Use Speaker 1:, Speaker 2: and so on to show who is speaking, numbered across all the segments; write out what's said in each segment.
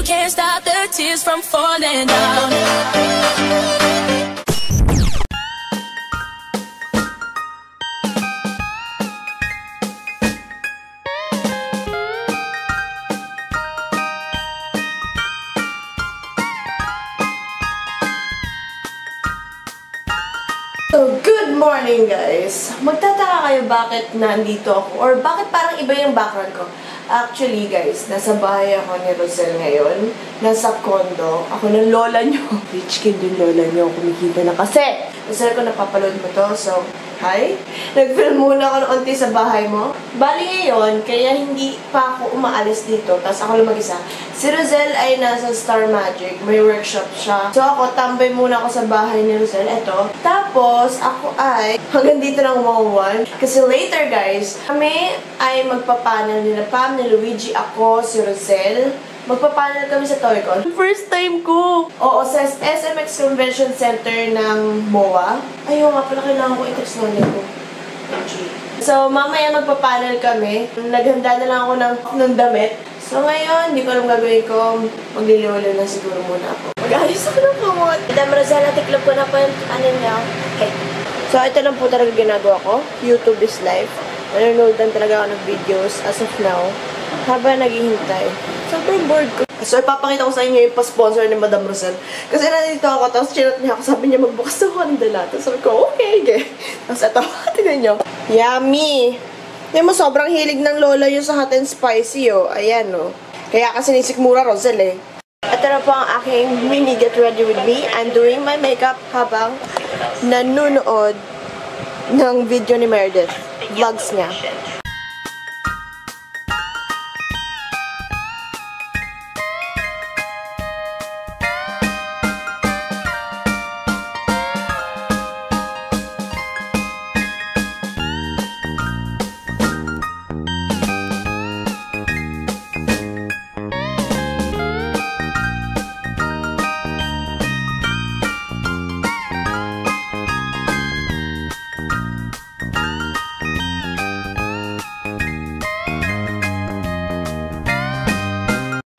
Speaker 1: can't stop the tears from falling down.
Speaker 2: So, good morning guys! Magtataka kayo bakit nandito ako or bakit parang iba yung background ko. Actually guys, nasa bahay ako ni Rosel ngayon. Nasa condo. Ako ng lola nyo. Rich kid yung lola nyo. Kumikita na kasi. Rosel ko napapalood mo to. So, hi! Nag-film muna ako ng onti sa bahay mo. Bali ngayon, kaya hindi pa ako umaalis dito. Tapos ako lang mag-isa. Si Rosel ay nasa Star Magic. May workshop siya. So ako, tambay muna ako sa bahay ni Rosel. Eto. Tapos, ako ay hanggang dito lang umuwan. Kasi later guys, kami ay magpapanel nila Pam, ni Luigi, ako, si Rosel. Magpapanel kami sa Toycon. First time ko! Oo, sa SMX Convention Center ng MOA. Ayun nga pala, kailangan ko i-text na ko. So, mamaya magpapanel kami. Naghanda na lang ako ng damit. So, ngayon, hindi ko alam gagawin ko. Magliliwala na siguro muna ako. Mag-ayos ako ng kumot. Madam Rosel, natiklop ko na po yung niya. Okay. So, ito lang po talaga ginagawa ko. YouTube is life. Nanonood talaga ako ng videos as of now. Habang naghihintay. Sobrang bored ko. So, ipapakita ko sa inyo yung pa-sponsor ni Madam Rosel. Kasi nandito ako, tapos chinat niya ako. Sabi niya, magbukas ako ng dalato. Sabi ko, okay. Tapos ito, tingnan niyo. Yummy! Hindi mo, sobrang hilig ng lola yung sa hot and spicy, oh. Ayan, oh. Kaya kasi nisikmura Rosel, eh. Ito na po ang aking mini get ready with me. I'm doing my makeup habang nanonood ng video ni Meredith. Vlogs niya.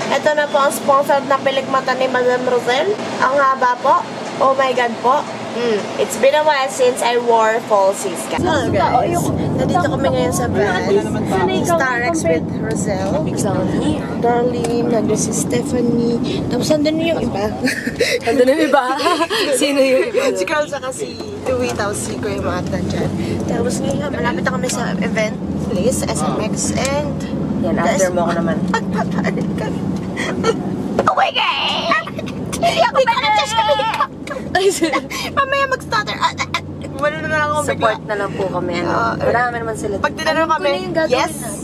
Speaker 2: Ito na po ang sponsored na pilikmata ni Madam Rosel. Ang haba po. Oh my God po. It's been a while since I wore falsies. Hello guys. Nandito kami ngayon sa van. Starex with Rosel. Darlene. Nandun si Stephanie. Tapos nandun yung iba. Nandun yung iba. Sino yung iba? Si Carl saka si Louie. Tapos si Kuya Mata dyan. Tapos ngayon, malapit na kami sa event place, SMX. And yan, after mo ako naman. Pagpapalit kami. Oh my God! Hindi ako manadjust sa makeup. Mamaya mag-stutter. Wala na lang ako
Speaker 3: support na lang po kami. Marami naman sila.
Speaker 2: Pag tinanong kami, yes.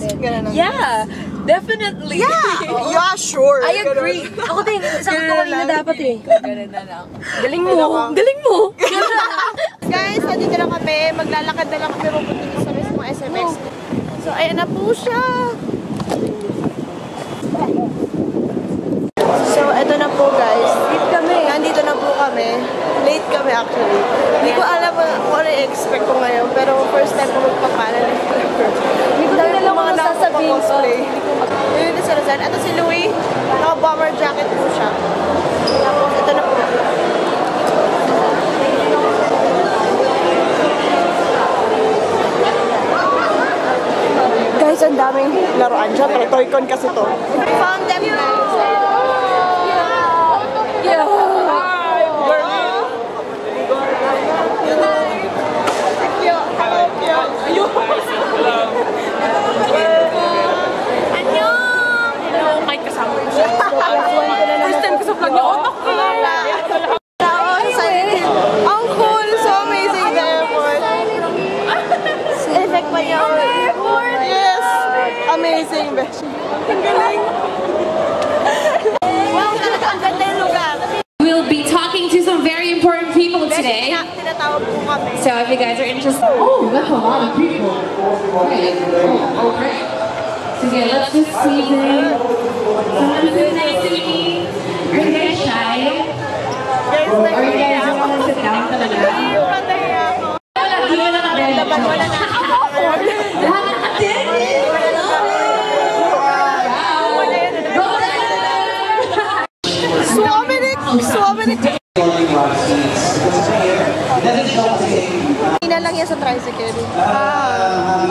Speaker 3: Yeah, definitely.
Speaker 2: Yeah, sure.
Speaker 3: I agree. Ako din, sabi ko kanina dapat eh. Ganun na lang. Galing mo. Galing mo.
Speaker 2: Guys, nandito na kami. Maglalakad na lang kami pupunta sa mismong SMX. So, ayan na po siya. So, eto na po guys.
Speaker 3: Late kami.
Speaker 2: Nandito na po kami. Late kami actually. Hindi ko alam kung ano i-expect ko ngayon. Pero first time ko magpapanel.
Speaker 3: Hindi ko na lang mga nasasabihin ko.
Speaker 2: Yun si Rosel. Ito si Louie. Naka-bomber jacket po siya. Tapos, ito na po. Guys, ang daming laruan siya. Toy-con kasi to. Found them guys.
Speaker 3: First time ko sa vlog niya.
Speaker 2: Ang cool! So amazing the airport. Effect pa niya. Yes! Amazing, besh. Ang galing. Wow, talaga ang ganda yung lugar.
Speaker 4: We'll be talking to some very important people today.
Speaker 2: Tinatawag po kami.
Speaker 4: So if you guys are interested. Oh, that's a lot of people. Okay. Oh, great. So yeah, let's just see them. Someone who's nice to me. Are you guys shy?
Speaker 2: Guys,
Speaker 4: Are you guys want to sit down talaga?
Speaker 2: Hindi mo na nakalaban. Wala na.
Speaker 4: Lahat din?
Speaker 2: So many... Ina lang yan sa tricycle.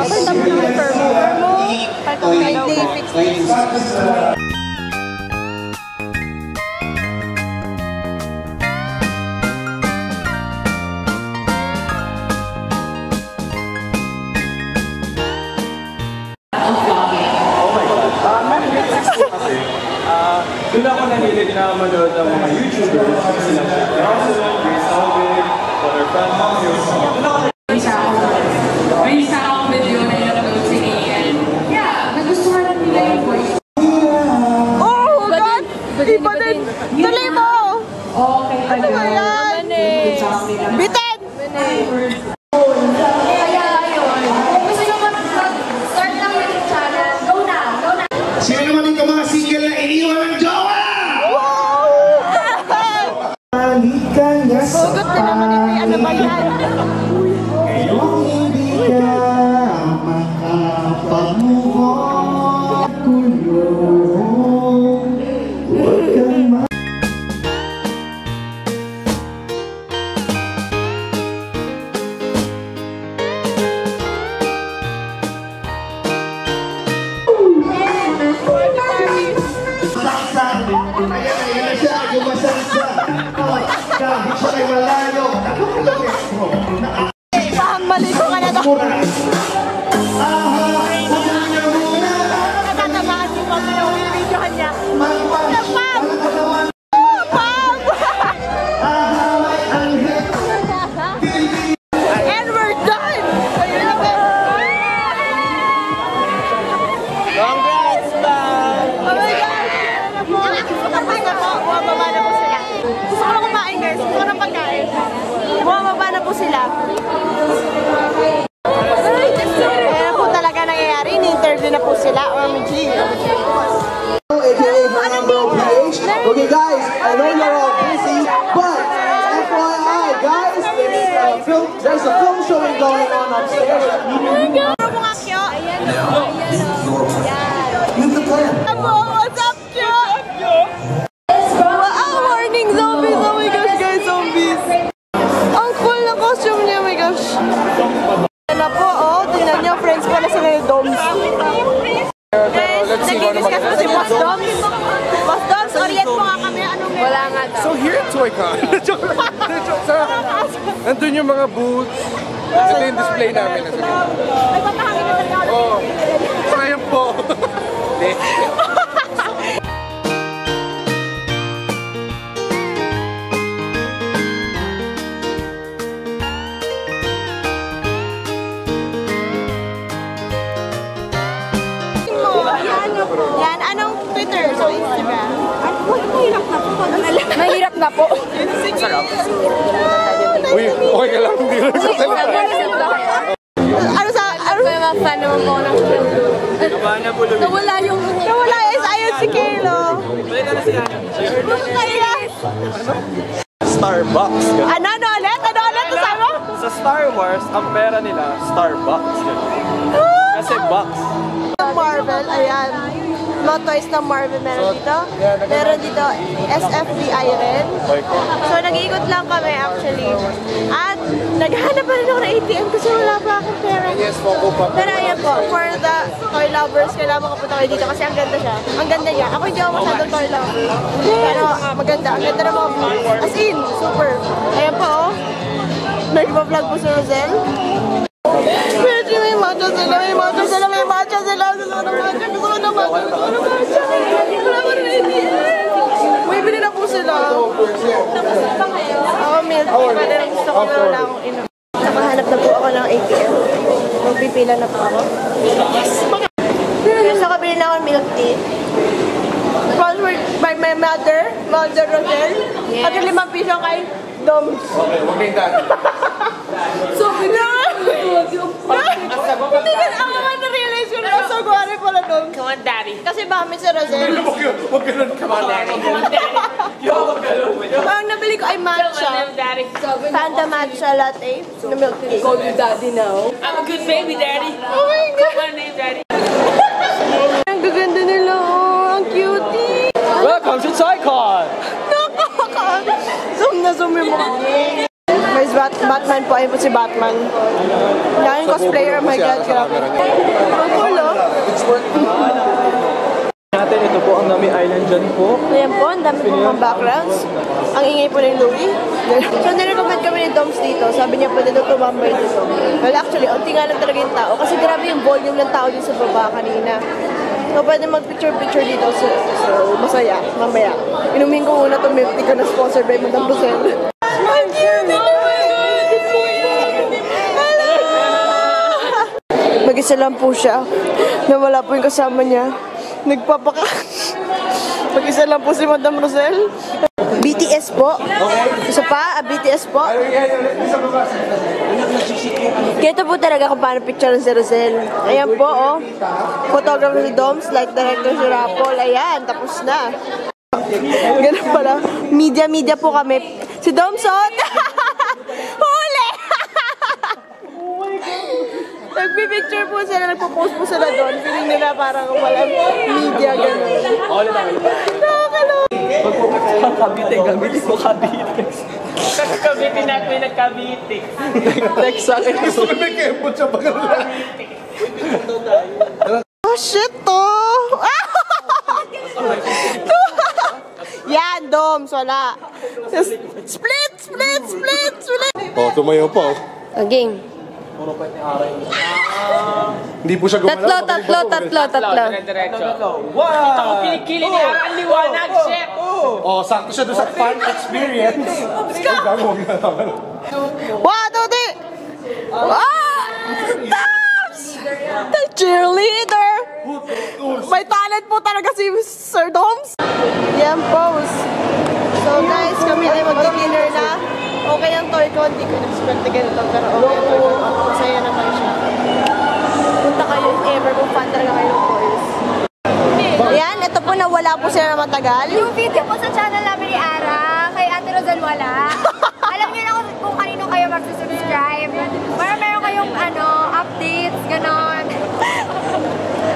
Speaker 2: Okay, tapos naman thermo. Parang hindi fix this.
Speaker 5: Doon ako nahilig na manood ng mga YouTubers kasi sila Grace Alvin, Water Fan,
Speaker 4: May isa akong video na in-upload si Ian. Yeah, nagustuhan nila yung voice.
Speaker 2: Oh, God! Iba din! Tuloy mo!
Speaker 4: Okay.
Speaker 2: Ano ba yan? Bitin!
Speaker 3: Kaya yun. Kung gusto nyo mag-start ng YouTube channel, go na! Go na!
Speaker 6: Sino naman yung mga single na iniwan ng jowa?
Speaker 2: Hugot na naman ito. Ano ba yan?
Speaker 6: Ngayong hindi ka makapag-move kulong, huwag kang saksak. Ayan na siya, gumasaksak. Kahit siya ay malayo, nakapagpapit mo.
Speaker 2: Malito ka na to.
Speaker 6: Aha, una niya muna.
Speaker 2: Natatamaan mo pa na video niya.
Speaker 6: Magpas,
Speaker 2: Pam!
Speaker 6: katawan.
Speaker 2: Pam!
Speaker 6: Aha, may anghel.
Speaker 2: And we're done!
Speaker 5: Congrats, Pam!
Speaker 2: Oh my God! Tapos na po, bumababa na po sila. Gusto ko na kumain guys, gusto ko ng pagkain. Bumababa na po sila. Kaya po talaga nangyayari, ni-interview na po sila. OMG!
Speaker 7: AKA Fernando PH. Okay guys, I know you're all busy, but FYI guys, there's a film showing going on upstairs.
Speaker 2: Ano mga kyo? Ayan o.
Speaker 7: Use the plan.
Speaker 2: Abo, what's up kyo? Wow, morning zombies! Oh my gosh guys, zombies! Ang cool na costume niya, oh my gosh! Ano po, oh, tingnan niyo, friends pala sila ni Doms. Guys, nag-discuss po si Boss Doms. Boss Doms, orient mo nga kami, anong meron? Wala nga daw.
Speaker 8: So here at ToyCon, nandun yung mga booths. Ito yung display namin.
Speaker 2: Nagpapahangin na sa
Speaker 8: Oo. So ngayon po.
Speaker 2: Yan, anong Twitter? So, Instagram?
Speaker 3: Mahirap na po.
Speaker 8: Uy, okay ka lang. Hindi lang sasalita.
Speaker 2: Ano sa... Ano?
Speaker 3: May mga fan naman po ng Nawala yung...
Speaker 2: Nawala is ayun si Kaylo. Kaya...
Speaker 5: Starbucks.
Speaker 2: Ano ulit? Ano ulit? Kasama?
Speaker 5: Sa Star Wars, ang pera nila, Starbucks. Kasi box.
Speaker 2: Marvel, ayan. Mga toys ng Marvel meron dito. Meron dito SFBI rin. So, nag-iikot lang kami actually. At naghanap pa rin ako ng ATM kasi wala pa akong pera. Pero ayan po, for the toy lovers, kailangan makapunta kayo dito kasi ang ganda siya. Ang ganda niya. Ako hindi ako masyadong toy lover. Pero maganda. Ang ganda ng mga views. As in, super. Ayan po, oh. Nag-vlog po si Roselle. Medyo may matcha sila, may matcha sila, may matcha sila. Gusto ko ng matcha, gusto ko ng matcha, gusto ko ng matcha. Wala pa rin ATM. May bili na po sila. Ako milk tea, pero gusto ko na wala akong inom. Nakahanap na po ako ng ATM. Magpipila na po ako. Gusto ko bilhin na ako ng milk tea. Sponsored by my mother, Mother Roselle. At yung 5 piso kay Doms.
Speaker 8: Okay, huwag kayong dati.
Speaker 2: So, hindi ka ako nga na-realize ko na sa guwari pala doon. Come on, Daddy. Kasi bakit si Roselle?
Speaker 8: Huwag ganun. Come on, Daddy.
Speaker 2: Ang nabili ko ay matcha. Panda matcha latte na milk tea. Call you Daddy now.
Speaker 1: I'm a good baby, Daddy.
Speaker 2: Oh my God.
Speaker 1: My name, Daddy.
Speaker 2: Ang gaganda nila, oh. Ang cutie.
Speaker 5: Welcome to ToyCon!
Speaker 2: Nakakatawa. na-zoom yung mukha. May Batman po. Ayun po si Batman. Daming cosplayer. Oh my God, grabe. Ang cool, oh.
Speaker 5: Natin, ito po ang Nami Island dyan po.
Speaker 2: Ayan po, ang dami po mga backgrounds. Ang ingay po ng Louie. So, nirecommend kami ni Doms dito. Sabi niya, pwede daw tumambay dito. Well, actually, unti nga lang talaga yung tao. Kasi grabe yung volume ng tao dito sa baba kanina. So, pwede mag-picture-picture dito. So, masaya. Mamaya. Inumin ko muna itong milk tea ko na sponsor by Madame Rosel. Ang cute! Mag-isa lang po siya. Nawala po yung kasama niya. Mag-isa lang po si Madame Rosel. BTS po. Isa pa, BTS po. Kito po talaga kung paano picture si Rosel. Ayan po, oh. Photographer si Doms, like director si Rapol. Ayan, tapos na. Ganun pala. Media po kami. Si Doms, oh. Huli! Nagpipicture po sila, nagpo-post po sila doon. Feeling nila parang walang media, gano'n. Nakakalo.
Speaker 5: Kabite, gamitin mo kabite. Kabite na ako yung nagkabite. Next sa akin.
Speaker 6: Gusto ko nag-embot siya pag
Speaker 2: Oh, shit, to! Yan, Doms, wala. Split!
Speaker 6: Oh, tumayo pa, oh.
Speaker 2: Game.
Speaker 6: Hindi po siya gumalaw.
Speaker 2: Tatlo.
Speaker 5: Wow! Ito ko kilikili ni Aran Liwanag, chef!
Speaker 6: Oh, sakto siya doon sa fun experience. Let's go!
Speaker 2: One, two, three! Doms! The cheerleader! May talent po talaga si Sir Doms. Yan, pose. So guys, kami ay mag-dinner na. Okay ang toy ko, hindi ko in-expect na ganito, pero okay ang toy ko. Masaya naman siya. Punta kayo if ever kung fan talaga kayo ng toys. Ayan, ito po nawala po sila na matagal.
Speaker 3: Yung video po sa channel namin ni Ara, kay Ate Rosel wala. Alam niyo na kung kanino kayo mag-subscribe. Para meron kayong updates, ganon.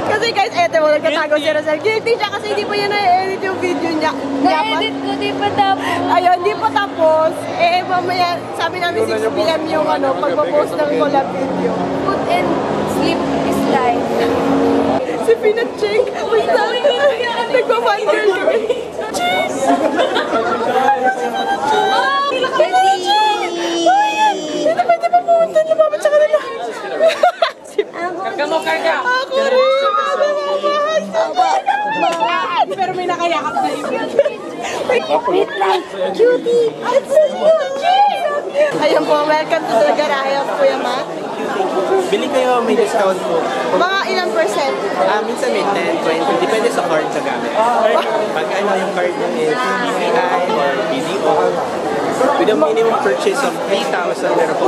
Speaker 2: Kasi guys, eto mo, nagtatago si Rosel. Guilty siya kasi hindi pa niya na-edit yung video niya.
Speaker 3: Na-edit ko, di pa tapos.
Speaker 2: Ayun, hindi pa tapos. Eh, mamaya, sabi namin 6 PM yung pagpapost ng collab video.
Speaker 3: Food and sleep is life.
Speaker 2: Si Peanut Chick, wait lang. Nagpa-fan girl kami. Cheese! Pwede pa pumunta, lumabot sa kanila.
Speaker 5: Karga!
Speaker 2: Ako rin! Pero may nakayakap na iba.
Speaker 3: Wait lang, cutie! It's so cute!
Speaker 2: Ayun po, welcome to the Garahe of Kuya Matt.
Speaker 9: Bili kayo, may discount po.
Speaker 2: Mga ilang percent?
Speaker 9: Minsan may 10, 20, depende sa card sa gamit. Pag yung card nyo is BPI or BDO, with a minimum purchase of 3,000, meron po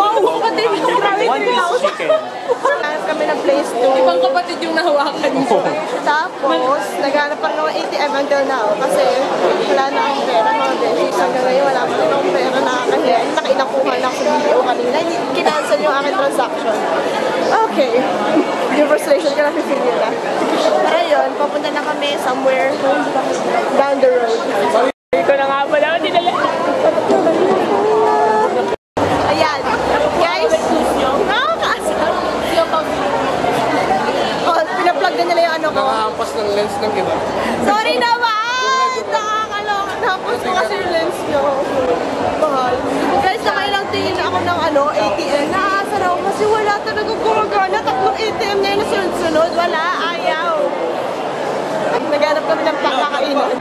Speaker 9: one piece chicken.
Speaker 2: Naghanap kami ng place to.
Speaker 3: Ibang kapatid yung nahawakan niyo.
Speaker 2: Tapos, naghanap pa rin ng ATM until now. Kasi wala na akong pera, mga beses. Hanggang ngayon, wala pa rin akong pera, nakakahiya. Nakinakuha lang sa video kanina. Hindi kinansel yung aking transaction. Okay. Yung frustration ko na-feel nila. Pero yun, papunta na kami somewhere down the road.
Speaker 5: Hindi ko na nga pala, dinala.
Speaker 2: Ayan. Guys, nakakaasar. Oh, pinaplug na nila yung ano ko.
Speaker 6: Nakahampas ng lens ng iba.
Speaker 2: Sorry naman! Nakakaloka. Tapos ko kasi yung lens nyo. Mahal. Guys, nakailang tingin ako ng ATM. Nakaasar ako kasi wala talaga gumagana. Tatlong ATM na yun na sunod-sunod. Wala, ayaw. Naghanap kami ng pakakainan.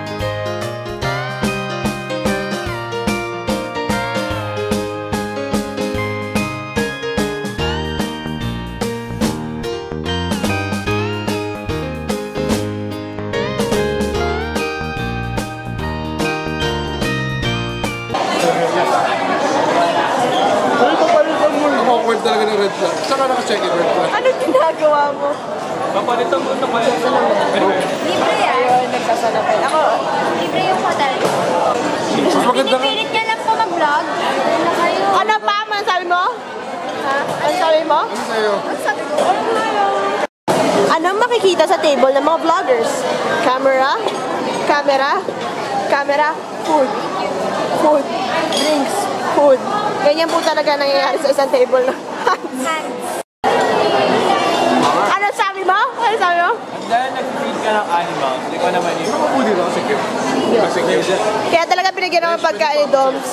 Speaker 6: Awkward talaga ng red flag. Saka naka-check in red flag.
Speaker 2: Anong ginagawa mo?
Speaker 5: Kapalitan mo ito pa yun.
Speaker 3: Libre yan.
Speaker 2: Ayun, nagsasalapin. Ako,
Speaker 3: Libre yung hotel.
Speaker 6: Mas maganda nga.
Speaker 3: Pinipilit niya lang po mag-vlog. Ano na kayo?
Speaker 2: ano pa? Ano sabi mo? Ha? Ano sabi mo?
Speaker 6: Ano sa'yo?
Speaker 3: Ang sabi ko, ano?
Speaker 2: Anong makikita sa table ng mga vloggers? Camera? Camera? Camera? food. Food. Drinks. Food. Ganyan po talaga nangyayari sa isang table na. Ano sabi mo? Ano sabi mo?
Speaker 5: Dahil nag-feed ka ng animals, hindi ko naman yung pupuli lang kasi gift.
Speaker 2: Kaya talaga binigyan ako ng pagkain ni Doms.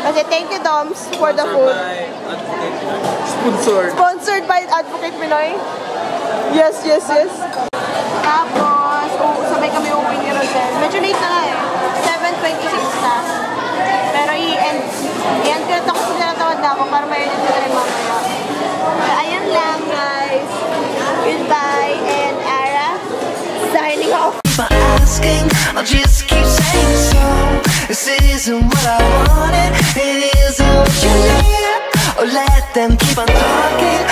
Speaker 2: Kasi thank you Doms for the food.
Speaker 5: Sponsored.
Speaker 2: Sponsored by Advocate Pinoy. Yes, yes, yes. Tapos, sabay kami uwi ni Rosel. Medyo late na nga eh. 7:26 na. Pero i-end ko na ito kasi tinatawad na ako para may edit ko na rin mamaya. So, ayan lang guys. Goodbye and Ara, signing off.
Speaker 10: For asking, I'll just keep saying so. This isn't what I wanted, it isn't what you need. Oh, let them keep on talking.